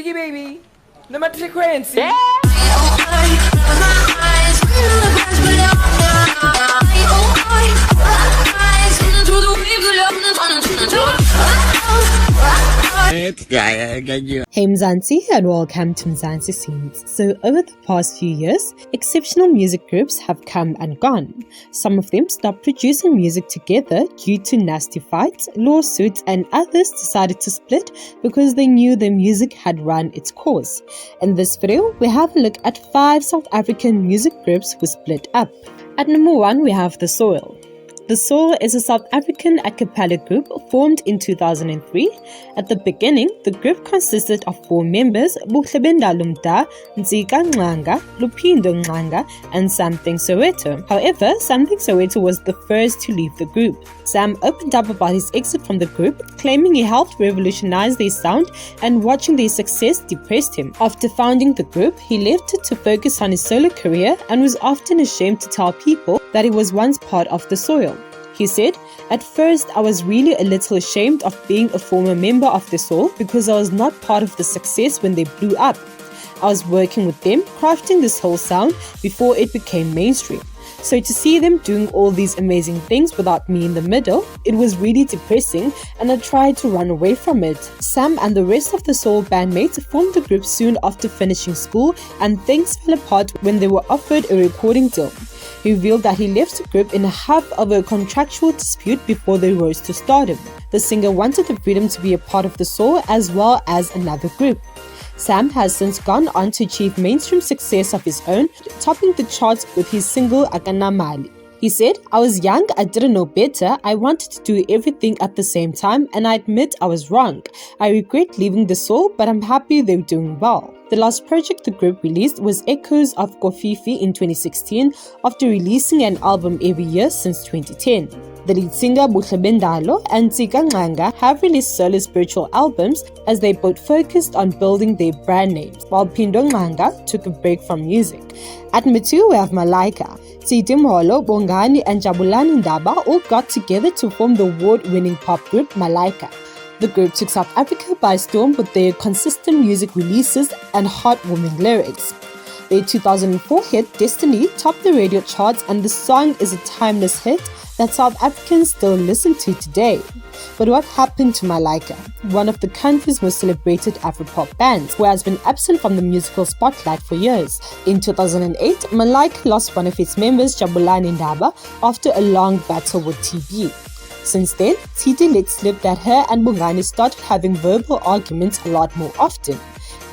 Jiggy baby, no matter frequency. Hey Mzansi and welcome to Mzansi Scenes. So over the past few years, exceptional music groups have come and gone. Some of them stopped producing music together due to nasty fights, lawsuits, and others decided to split because they knew their music had run its course. In this video, we have a look at 5 South African music groups who split up. At number 1, we have The Soil. The Soil is a South African a cappella group formed in 2003. At the beginning, the group consisted of 4 members, Buhlebendalo Mda, Nzika Nxanga, Lupindo Nxanga, and Something Soweto. However, Something Soweto was the first to leave the group. Sam opened up about his exit from the group, claiming he helped revolutionize their sound and watching their success depressed him. After founding the group, he left it to focus on his solo career and was often ashamed to tell people that he was once part of The Soil. He said, "At first, I was really a little ashamed of being a former member of The Soul because I was not part of the success when they blew up. I was working with them, crafting this whole sound before it became mainstream. So to see them doing all these amazing things without me in the middle, it was really depressing and I tried to run away from it." Sam and the rest of The Soul bandmates formed the group soon after finishing school, and things fell apart when they were offered a recording deal. He revealed that he left the group in a huff of a contractual dispute before they rose to stardom. The singer wanted the freedom to be a part of The Soul as well as another group. Sam has since gone on to achieve mainstream success of his own, topping the charts with his single Akana Mali. He said, "I was young, I didn't know better, I wanted to do everything at the same time and I admit I was wrong. I regret leaving The Soul, but I'm happy they're doing well." The last project the group released was Echoes of Kofifi in 2016 after releasing an album every year since 2010. The lead singer Buhlebendalo and Nzika Nxanga have released solo spiritual albums as they both focused on building their brand names, while Pindo Nxanga took a break from music. At number 2, we have Malaika. Molo, Bongani and Jabulani Ndaba all got together to form the award-winning pop group Malaika. The group took South Africa by storm with their consistent music releases and heartwarming lyrics. Their 2004 hit Destiny topped the radio charts, and the song is a timeless hit that South Africans still listen to today. But what happened to Malaika, one of the country's most celebrated Afropop bands, who has been absent from the musical spotlight for years? In 2008, Malaika lost one of its members, Jabulani Ndaba, after a long battle with TB. Since then, TD let slip that her and Bongani started having verbal arguments a lot more often,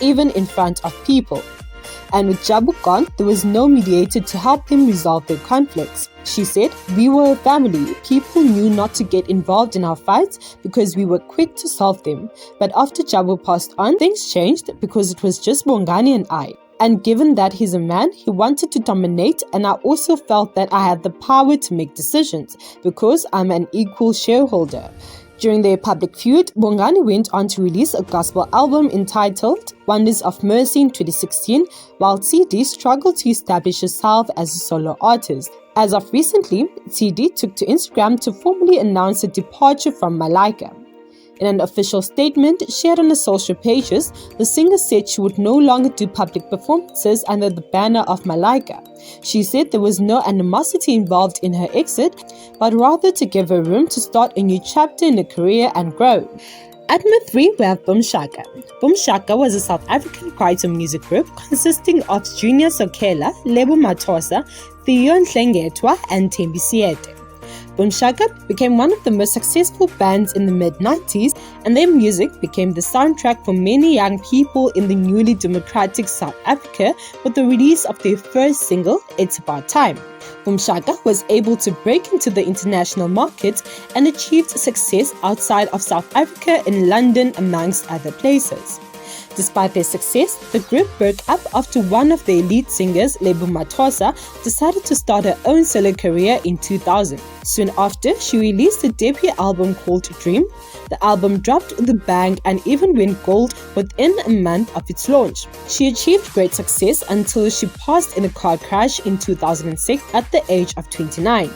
even in front of people. And with Jabu gone, there was no mediator to help them resolve their conflicts. She said, "We were a family. People knew not to get involved in our fights because we were quick to solve them. But after Jabu passed on, things changed because it was just Bongani and I. And given that he's a man, he wanted to dominate, and I also felt that I had the power to make decisions because I'm an equal shareholder." During their public feud, Bongani went on to release a gospel album entitled Wonders of Mercy in 2016, while TD struggled to establish herself as a solo artist. As of recently, TD took to Instagram to formally announce a departure from Malaika. In an official statement shared on the social pages, the singer said she would no longer do public performances under the banner of Malaika. She said there was no animosity involved in her exit, but rather to give her room to start a new chapter in her career and grow. At number 3, we have Shaka. Shaka was a South African kwaito music group consisting of Junior Sokela, Lebo Matosa, Theo Nhlengetwa, and Thembi Siete. Shaka became one of the most successful bands in the mid-90s, and their music became the soundtrack for many young people in the newly democratic South Africa with the release of their first single, It's About Time. Shaka was able to break into the international market and achieved success outside of South Africa in London, amongst other places. Despite their success, the group broke up after one of their lead singers, Lebo Matosa, decided to start her own solo career in 2000. Soon after, she released a debut album called Dream. The album dropped with a bang and even went gold within a month of its launch. She achieved great success until she passed in a car crash in 2006 at the age of 29.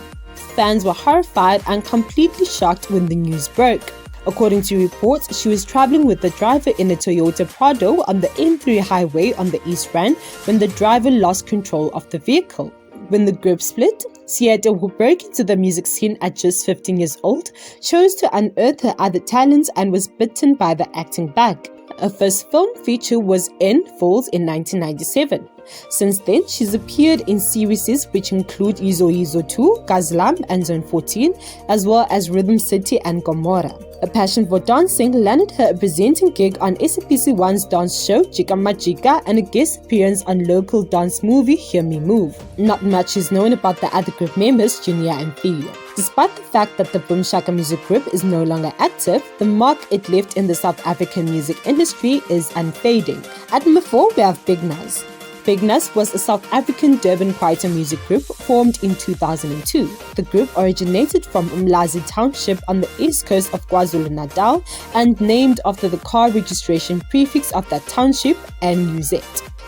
Fans were horrified and completely shocked when the news broke. According to reports, she was traveling with the driver in a Toyota Prado on the N3 highway on the East Rand when the driver lost control of the vehicle. When the group split, Siete, who broke into the music scene at just 15 years old, chose to unearth her other talents and was bitten by the acting bug. Her first film feature was In Falls in 1997. Since then, she's appeared in series which include Yizo Yizo 2, Gazlam and Zone 14, as well as Rhythm City and Gomorrah. A passion for dancing landed her a presenting gig on SABC1's dance show Jika Majika and a guest appearance on local dance movie Hear Me Move. Not much is known about the other group members, Junior and Theo. Despite the fact that the Boom Shaka music group is no longer active, the mark it left in the South African music industry is unfading. At number 4, we have Big Nuz. Big Nuz was a South African Durban Kwaito music group formed in 2002. The group originated from Umlazi Township on the east coast of KwaZulu-Natal and named after the car registration prefix of that township, NUZ.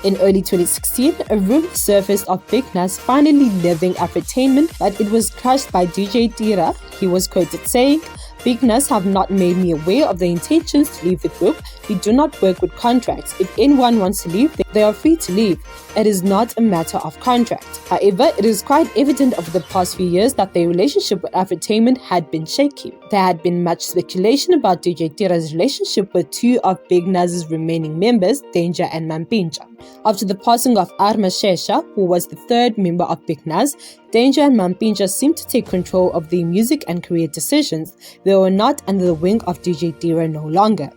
In early 2016, a rumor surfaced of Big Nuz finally leaving Afrotainment, but it was crushed by DJ Tira. He was quoted saying, "Big Nuz have not made me aware of the intentions to leave the group. We do not work with contracts. If anyone wants to leave, they are free to leave. It is not a matter of contract." However, it is quite evident over the past few years that their relationship with Afrotainment had been shaky. There had been much speculation about DJ Tira's relationship with two of Big Nuz's remaining members, Danger and Mampinja. After the passing of Arma Shesha, who was the third member of Big Nuz, Danger and Mampinja seemed to take control of their music and career decisions. They were not under the wing of DJ Tira no longer.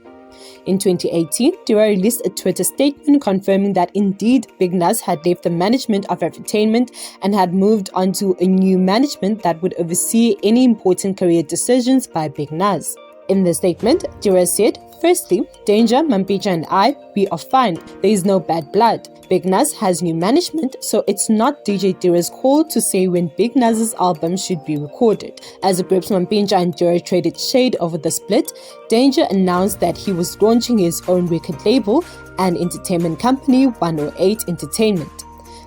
In 2018, Tira released a Twitter statement confirming that indeed Big Nuz had left the management of Afrotainment and had moved on to a new management that would oversee any important career decisions by Big Nuz. In the statement, Tira said, "Firstly, Danger, Mampinja and I, we are fine. There is no bad blood. Big Nuz has new management, so it's not DJ Tira's call to say when Big Nuz's album should be recorded." As the groups Mampinja and Tira traded shade over the split, Danger announced that he was launching his own record label and entertainment company, 108 Entertainment.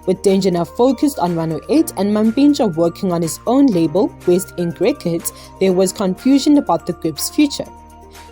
With Danger now focused on 108 and Mampinja working on his own label, West Ink Records, there was confusion about the group's future.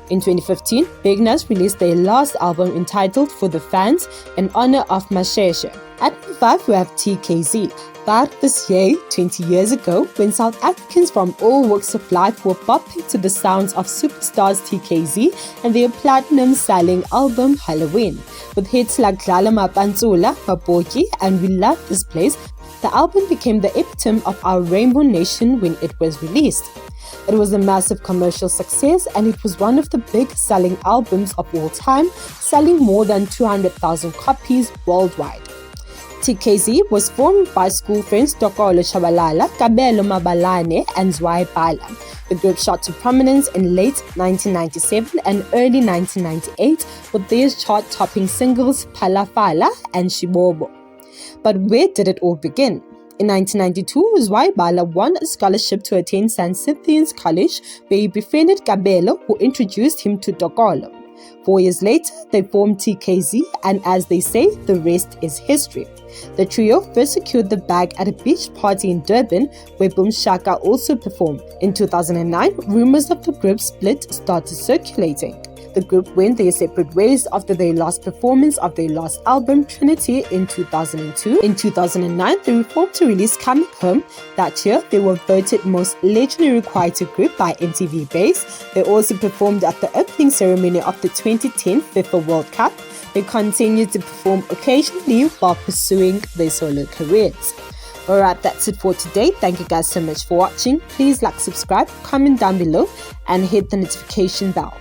In 2015, Big Nuz released their last album entitled For the Fans in honor of Mashesha. At number 5, we have TKZee. That was 20 years ago when South Africans from all walks of life were bopping to the sounds of superstars TKZee and their platinum-selling album Halloween. With hits like Dlala Mapantsula, Mapoki, and We Love This Place, the album became the epitome of our Rainbow Nation when it was released. It was a massive commercial success and it was one of the biggest selling albums of all time, selling more than 200,000 copies worldwide. TKZee was formed by school friends Tokolo Chabalala, Kabelo Mabalane and Zwei Bala. The group shot to prominence in late 1997 and early 1998 with their chart-topping singles Palafala and Shibobo. But where did it all begin? In 1992, Zwei Bala won a scholarship to attend St. Cynthians College, where he befriended Kabelo, who introduced him to Tokolo. 4 years later, they formed TKZee, and as they say, the rest is history. The trio first secured the bag at a beach party in Durban, where Boom Shaka also performed. In 2009, rumors of the group's split started circulating. The group went their separate ways after their last performance of their last album, Trinity, in 2002. In 2009, they reformed to release Coming Home. That year, they were voted most legendary Kwaito group by MTV Base. They also performed at the opening ceremony of the 2010 FIFA World Cup. They continued to perform occasionally while pursuing their solo careers. Alright, that's it for today. Thank you guys so much for watching. Please like, subscribe, comment down below, and hit the notification bell.